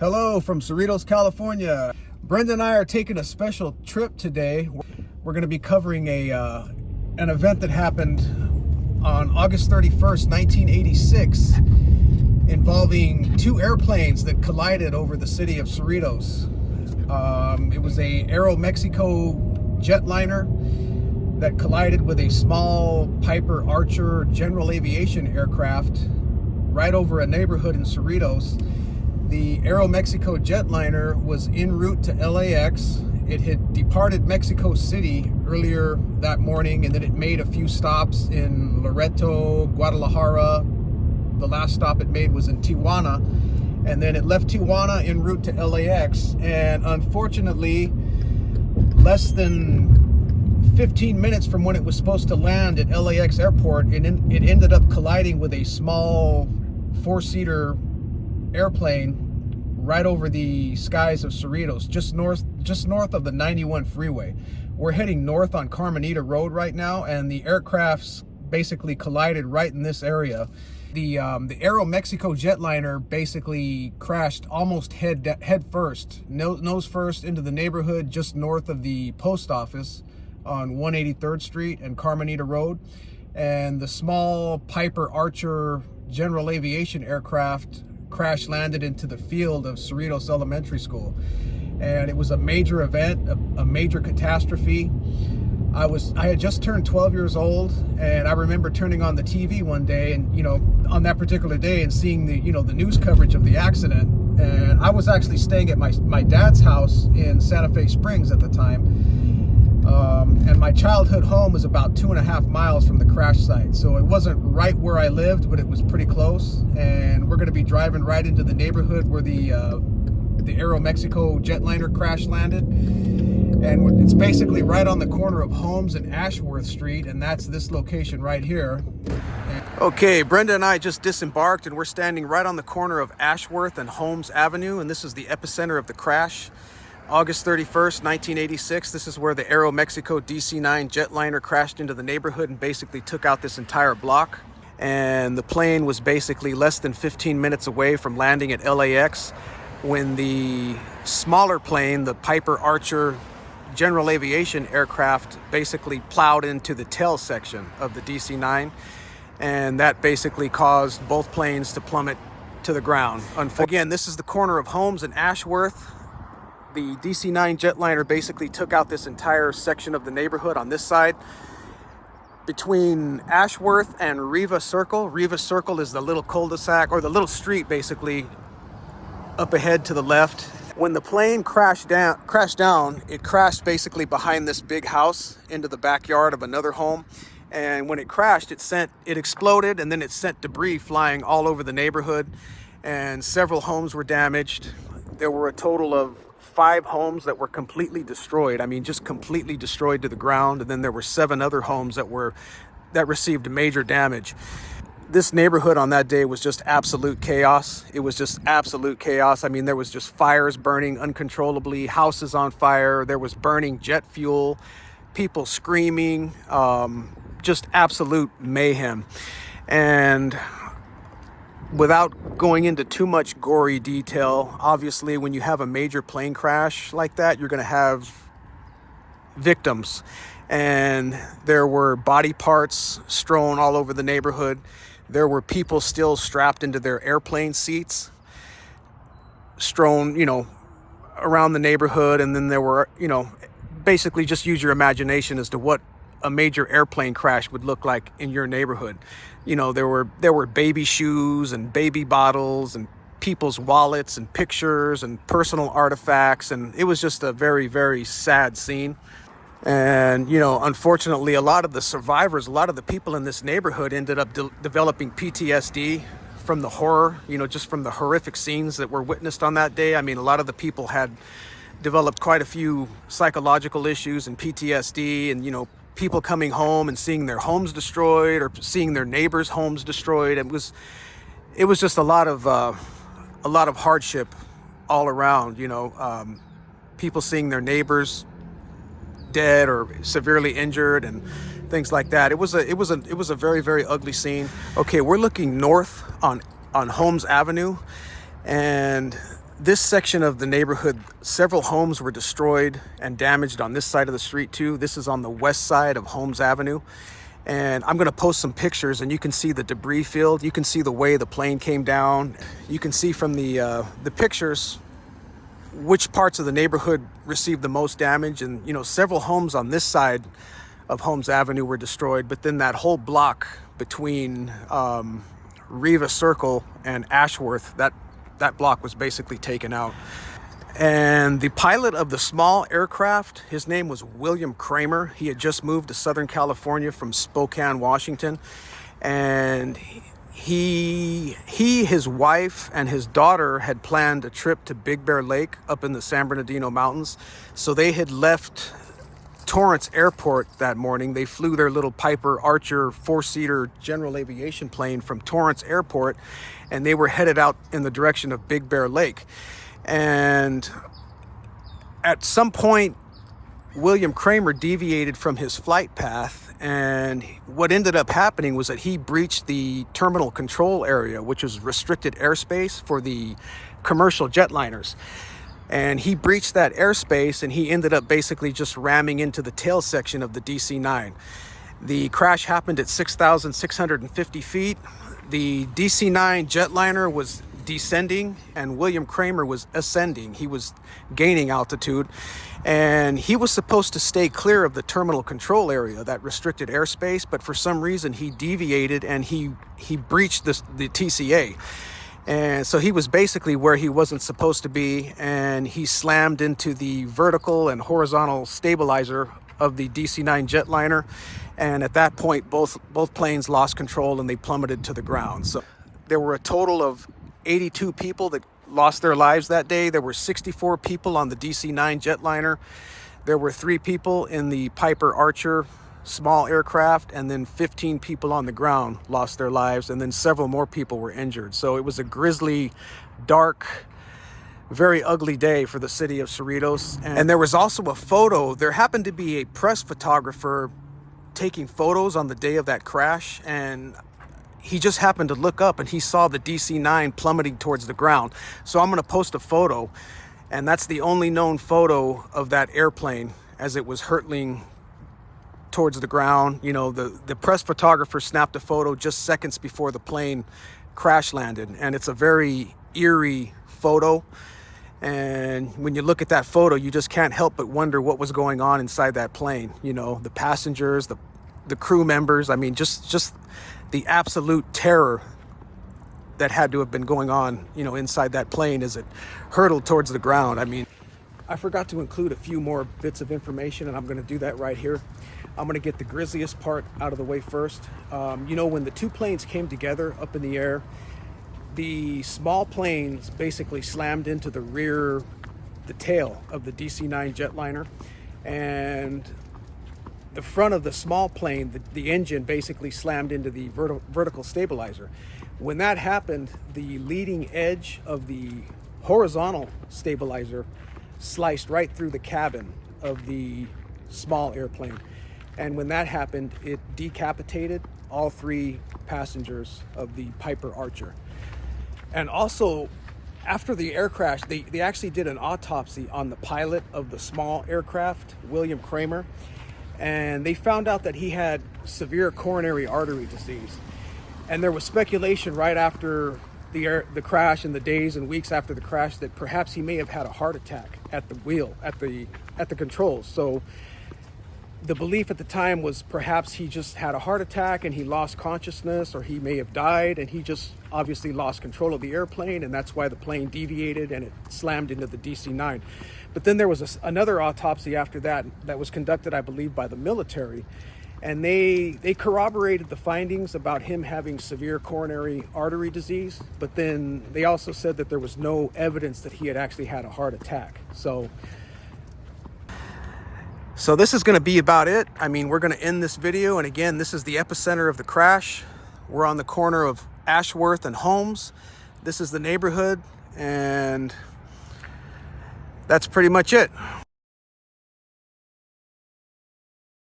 Hello from Cerritos, California. Brenda and I are taking a special trip today. We're going to be covering an event that happened on August 31st, 1986, involving two airplanes that collided over the city of Cerritos. It was a Aeromexico jetliner that collided with a small Piper Archer general aviation aircraft right over a neighborhood in Cerritos. The Aeromexico jetliner was en route to LAX. It had departed Mexico City earlier that morning, and then it made a few stops in Loreto, Guadalajara. The last stop it made was in Tijuana, and then it left Tijuana en route to LAX. And unfortunately, less than 15 minutes from when it was supposed to land at LAX airport, it ended up colliding with a small four-seater airplane right over the skies of Cerritos, just north of the 91 freeway. We're heading north on Carmenita Road right now, and the aircrafts basically collided right in this area. The Aeromexico jetliner basically crashed almost head first, nose first, into the neighborhood just north of the post office on 183rd Street and Carmenita Road. And the small Piper Archer general aviation aircraft crash landed into the field of Cerritos Elementary School. And it was a major event, a major catastrophe. I had just turned 12 years old, and I remember turning on the TV one day, and on that particular day, and seeing the the news coverage of the accident. And I was actually staying at my dad's house in Santa Fe Springs at the time. And my childhood home was about 2.5 miles from the crash site. So it wasn't right where I lived, but it was pretty close. And we're going to be driving right into the neighborhood where the Aeromexico jetliner crash landed. And it's basically right on the corner of Holmes and Ashworth Street, and that's this location right here. Okay, Brenda and I just disembarked, and we're standing right on the corner of Ashworth and Holmes Avenue, and this is the epicenter of the crash. August 31st, 1986, this is where the Aeromexico DC-9 jetliner crashed into the neighborhood and basically took out this entire block. And the plane was basically less than 15 minutes away from landing at LAX when the smaller plane, the Piper Archer general aviation aircraft, basically plowed into the tail section of the DC-9. And that basically caused both planes to plummet to the ground. Again, this is the corner of Holmes and Ashworth. The DC-9 jetliner basically took out this entire section of the neighborhood on this side. Between Ashworth and Riva Circle. Riva Circle is the little cul-de-sac, or the little street basically up ahead to the left. When the plane crashed down, it crashed basically behind this big house into the backyard of another home. And when it crashed, it exploded, and then it sent debris flying all over the neighborhood, and several homes were damaged. There were a total of 5 homes that were completely destroyed. I mean, just completely destroyed to the ground. And then there were 7 other homes that received major damage. This neighborhood on that day was just absolute chaos. It was just absolute chaos. I mean, there was just fires burning uncontrollably, houses on fire. There was burning jet fuel, people screaming, just absolute mayhem. And without going into too much gory detail, obviously when you have a major plane crash like that, you're going to have victims. And there were body parts strewn all over the neighborhood. There were people still strapped into their airplane seats, strewn, around the neighborhood. And then there were, basically just use your imagination as to what a major airplane crash would look like in your neighborhood. There were baby shoes and baby bottles and people's wallets and pictures and personal artifacts, and it was just a very, very sad scene. And unfortunately, a lot of the survivors, a lot of the people in this neighborhood ended up developing PTSD from the horror, just from the horrific scenes that were witnessed on that day. I mean, a lot of the people had developed quite a few psychological issues and PTSD, and people coming home and seeing their homes destroyed or seeing their neighbors' homes destroyed. It was just a lot of hardship all around. People seeing their neighbors dead or severely injured and things like that. It was a very, very ugly scene. Okay, we're looking north on Holmes Avenue, and This section of the neighborhood, several homes were destroyed and damaged on this side of the street too. This is on the west side of Holmes Avenue. And I'm gonna post some pictures and you can see the debris field. You can see the way the plane came down. You can see from the pictures which parts of the neighborhood received the most damage. And you know, several homes on this side of Holmes Avenue were destroyed, but then that whole block between Riva Circle and Ashworth, that block was basically taken out. And the pilot of the small aircraft, his name was William Kramer. He had just moved to Southern California from Spokane, Washington. And his wife and his daughter had planned a trip to Big Bear Lake up in the San Bernardino Mountains. So they had left Torrance Airport that morning. They flew their little Piper Archer 4-seater general aviation plane from Torrance Airport, and they were headed out in the direction of Big Bear Lake. And at some point, William Kramer deviated from his flight path, and what ended up happening was that he breached the terminal control area, which was restricted airspace for the commercial jetliners. And he breached that airspace, and he ended up basically just ramming into the tail section of the DC-9. The crash happened at 6,650 feet. The DC-9 jetliner was descending and William Kramer was ascending. He was gaining altitude, and he was supposed to stay clear of the terminal control area, that restricted airspace, but for some reason he deviated and he breached the TCA. And so he was basically where he wasn't supposed to be, and he slammed into the vertical and horizontal stabilizer of the DC-9 jetliner. And at that point, both planes lost control and they plummeted to the ground. So there were a total of 82 people that lost their lives that day. There were 64 people on the DC-9 jetliner. There were 3 people in the Piper Archer small aircraft, and then 15 people on the ground lost their lives, and then several more people were injured. So it was a grisly, dark, very ugly day for the city of Cerritos. And there was also a photo. There happened to be a press photographer taking photos on the day of that crash, and he just happened to look up and he saw the DC-9 plummeting towards the ground. So I'm going to post a photo, and that's the only known photo of that airplane as it was hurtling towards the ground. You know, the press photographer snapped a photo just seconds before the plane crash landed, and it's a very eerie photo. And when you look at that photo, you just can't help but wonder what was going on inside that plane. You know, the passengers, the crew members. I mean, just the absolute terror that had to have been going on, you know, inside that plane as it hurtled towards the ground. I mean, I forgot to include a few more bits of information, and I'm going to do that right here. I'm going to get the grisliest part out of the way first. You know, when the two planes came together up in the air, the small planes basically slammed into the tail of the DC-9 jetliner, and the front of the small plane, the engine basically slammed into the vertical stabilizer. When that happened, the leading edge of the horizontal stabilizer sliced right through the cabin of the small airplane. And when that happened, it decapitated all 3 passengers of the Piper Archer. And also, after the air crash, they actually did an autopsy on the pilot of the small aircraft, William Kramer, and they found out that he had severe coronary artery disease. And there was speculation right after the crash and the days and weeks after the crash that perhaps he may have had a heart attack at the wheel, at the controls. So the belief at the time was perhaps he just had a heart attack and he lost consciousness, or he may have died and he just obviously lost control of the airplane, and that's why the plane deviated and it slammed into the DC-9. But then there was another autopsy after that was conducted, I believe, by the military, and they corroborated the findings about him having severe coronary artery disease, but then they also said that there was no evidence that he had actually had a heart attack. So this is going to be about it. I mean, we're going to end this video. And again, this is the epicenter of the crash. We're on the corner of Ashworth and Holmes. This is the neighborhood, and that's pretty much it.